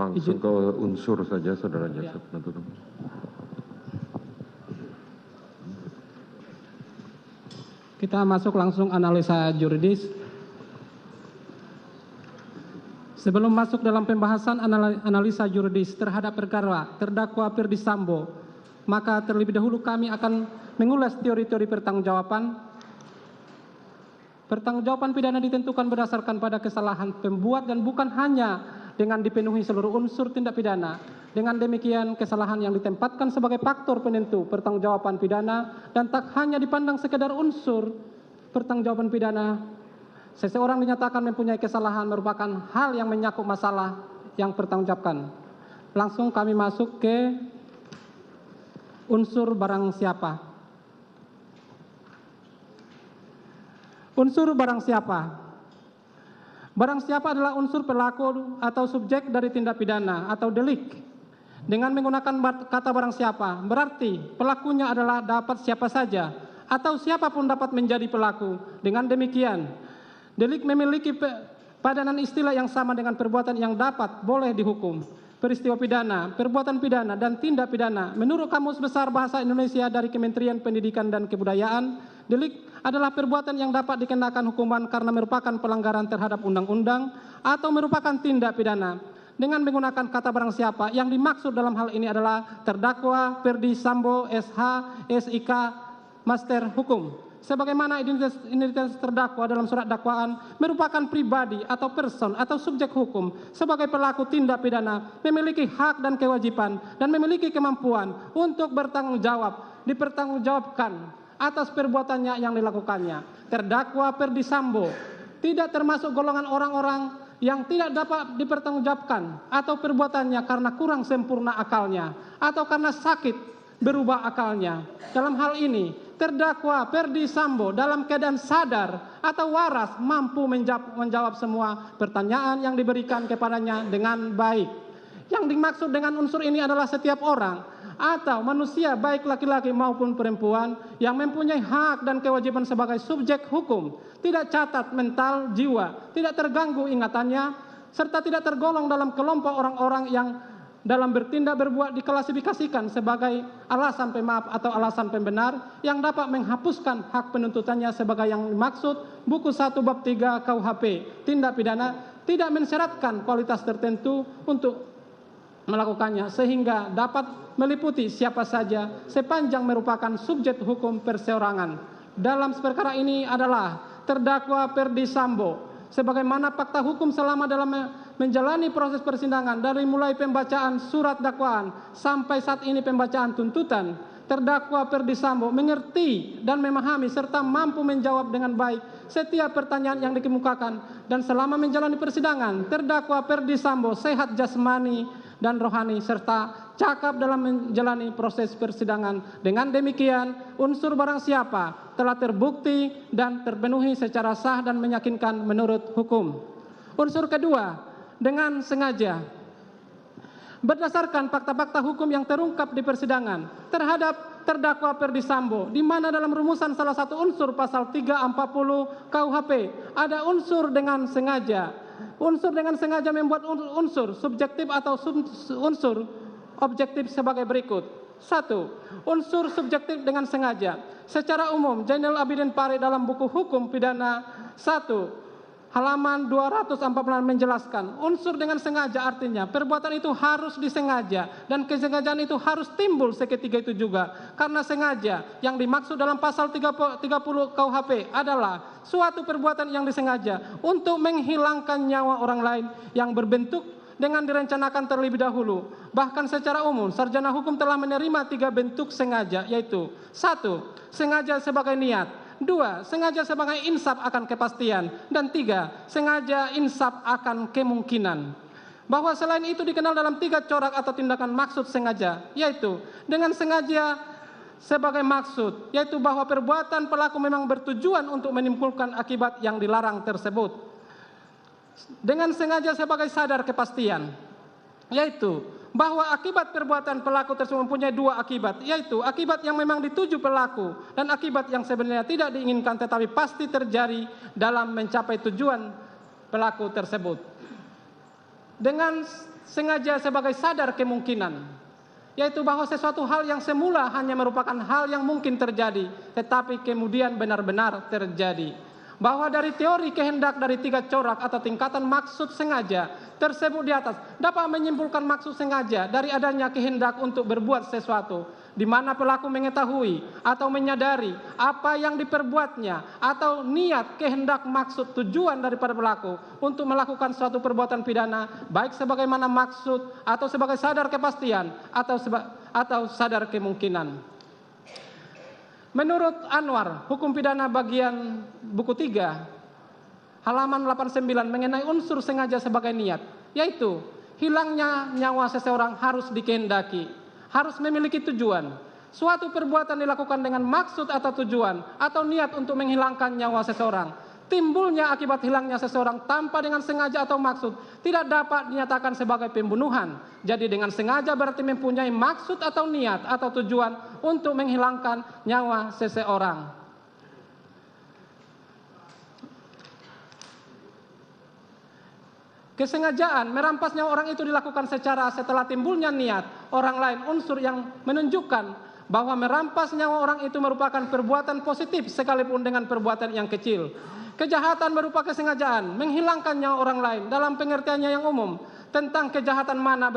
Langsung ke unsur saja, Saudara Jaksa Penuntut Umum. Kita masuk langsung analisa juridis. Sebelum masuk dalam pembahasan analisa juridis terhadap perkara terdakwa Ferdy Sambo, maka terlebih dahulu kami akan mengulas teori-teori pertanggungjawaban. Pertanggungjawaban pidana ditentukan berdasarkan pada kesalahan pembuat dan bukan hanya dengan dipenuhi seluruh unsur tindak pidana. Dengan demikian, kesalahan yang ditempatkan sebagai faktor penentu pertanggungjawaban pidana dan tak hanya dipandang sekedar unsur pertanggungjawaban pidana. Seseorang dinyatakan mempunyai kesalahan merupakan hal yang menyakup masalah yang pertanggungjawabkan. Langsung kami masuk ke unsur barang siapa. Unsur barang siapa. Barang siapa adalah unsur pelaku atau subjek dari tindak pidana atau delik. Dengan menggunakan kata barang siapa, berarti pelakunya adalah dapat siapa saja atau siapapun dapat menjadi pelaku. Dengan demikian, delik memiliki padanan istilah yang sama dengan perbuatan yang dapat boleh dihukum. Peristiwa pidana, perbuatan pidana, dan tindak pidana. Menurut Kamus Besar Bahasa Indonesia dari Kementerian Pendidikan dan Kebudayaan, delik adalah perbuatan yang dapat dikenakan hukuman karena merupakan pelanggaran terhadap undang-undang atau merupakan tindak pidana. Dengan menggunakan kata barang siapa, yang dimaksud dalam hal ini adalah terdakwa Ferdy Sambo SH SIK Master Hukum. Sebagaimana identitas terdakwa dalam surat dakwaan merupakan pribadi atau person atau subjek hukum sebagai pelaku tindak pidana, memiliki hak dan kewajiban dan memiliki kemampuan untuk bertanggung jawab, dipertanggungjawabkan atas perbuatannya yang dilakukannya. Terdakwa Ferdy Sambo tidak termasuk golongan orang-orang yang tidak dapat dipertanggungjawabkan atau perbuatannya karena kurang sempurna akalnya atau karena sakit berubah akalnya. Dalam hal ini, terdakwa Ferdy Sambo dalam keadaan sadar atau waras mampu menjawab semua pertanyaan yang diberikan kepadanya dengan baik. Yang dimaksud dengan unsur ini adalah setiap orang atau manusia baik laki-laki maupun perempuan yang mempunyai hak dan kewajiban sebagai subjek hukum, tidak catat mental jiwa, tidak terganggu ingatannya, serta tidak tergolong dalam kelompok orang-orang yang dalam bertindak berbuat diklasifikasikan sebagai alasan pemaaf atau alasan pembenar yang dapat menghapuskan hak penuntutannya sebagai yang dimaksud buku 1 bab 3 KUHP tindak pidana, tidak mensyaratkan kualitas tertentu untuk melakukannya sehingga dapat meliputi siapa saja sepanjang merupakan subjek hukum perseorangan. Dalam perkara ini adalah terdakwa Ferdy Sambo sebagaimana fakta hukum selama dalam menjalani proses persidangan dari mulai pembacaan surat dakwaan sampai saat ini pembacaan tuntutan. Terdakwa Ferdy Sambo mengerti dan memahami serta mampu menjawab dengan baik setiap pertanyaan yang dikemukakan, dan selama menjalani persidangan terdakwa Ferdy Sambo sehat jasmani dan rohani serta cakap dalam menjalani proses persidangan. Dengan demikian, unsur barang siapa telah terbukti dan terpenuhi secara sah dan meyakinkan menurut hukum. Unsur kedua, dengan sengaja. Berdasarkan fakta-fakta hukum yang terungkap di persidangan terhadap terdakwa Ferdy Sambo, di mana dalam rumusan salah satu unsur pasal 340 KUHP ada unsur dengan sengaja. Unsur dengan sengaja membuat unsur subjektif atau unsur objektif sebagai berikut. 1. Unsur subjektif dengan sengaja. Secara umum, Zainal Abidin Pare dalam buku hukum pidana 1 halaman 246 menjelaskan, unsur dengan sengaja artinya perbuatan itu harus disengaja dan kesengajaan itu harus timbul seketika itu juga. Karena sengaja yang dimaksud dalam pasal 30 KUHP adalah suatu perbuatan yang disengaja untuk menghilangkan nyawa orang lain yang berbentuk dengan direncanakan terlebih dahulu. Bahkan secara umum, sarjana hukum telah menerima 3 bentuk sengaja, yaitu 1. Sengaja sebagai niat, 2. Sengaja sebagai insaf akan kepastian, dan 3. Sengaja insaf akan kemungkinan. Bahwa selain itu dikenal dalam 3 corak atau tindakan maksud sengaja, yaitu dengan sengaja sebagai maksud, yaitu bahwa perbuatan pelaku memang bertujuan untuk menimbulkan akibat yang dilarang tersebut. Dengan sengaja sebagai sadar kepastian, yaitu bahwa akibat perbuatan pelaku tersebut mempunyai 2 akibat, yaitu akibat yang memang dituju pelaku dan akibat yang sebenarnya tidak diinginkan tetapi pasti terjadi dalam mencapai tujuan pelaku tersebut. dengan sengaja sebagai sadar kemungkinan, yaitu bahwa sesuatu hal yang semula hanya merupakan hal yang mungkin terjadi, tetapi kemudian benar-benar terjadi. Bahwa dari teori kehendak dari 3 corak atau tingkatan maksud sengaja tersebut di atas dapat menyimpulkan maksud sengaja dari adanya kehendak untuk berbuat sesuatu, di mana pelaku mengetahui atau menyadari apa yang diperbuatnya, atau niat, kehendak, maksud, tujuan daripada pelaku untuk melakukan suatu perbuatan pidana, baik sebagaimana maksud atau sebagai sadar kepastian atau sadar kemungkinan. Menurut Anwar, hukum pidana bagian buku 3, halaman 89 mengenai unsur sengaja sebagai niat, yaitu hilangnya nyawa seseorang harus dikehendaki, harus memiliki tujuan. Suatu perbuatan dilakukan dengan maksud atau tujuan atau niat untuk menghilangkan nyawa seseorang. Timbulnya akibat hilangnya seseorang tanpa dengan sengaja atau maksud tidak dapat dinyatakan sebagai pembunuhan. Jadi dengan sengaja berarti mempunyai maksud atau niat atau tujuan untuk menghilangkan nyawa seseorang. Kesengajaan merampas nyawa orang itu dilakukan setelah timbulnya niat orang lain, unsur yang menunjukkan bahwa merampas nyawa orang itu merupakan perbuatan positif sekalipun dengan perbuatan yang kecil. Kejahatan berupa kesengajaan menghilangkan nyawa orang lain dalam pengertiannya yang umum tentang kejahatan mana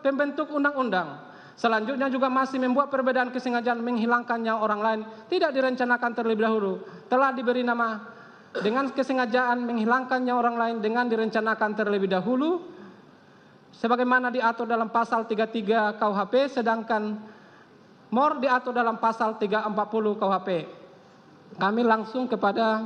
pembentuk undang-undang. Selanjutnya juga masih membuat perbedaan kesengajaan menghilangkan nyawa orang lain tidak direncanakan terlebih dahulu. Telah diberi nama dengan kesengajaan menghilangkan nyawa orang lain dengan direncanakan terlebih dahulu, sebagaimana diatur dalam pasal 33 KUHP, sedangkan MOR diatur dalam pasal 340 KUHP. Kami langsung kepada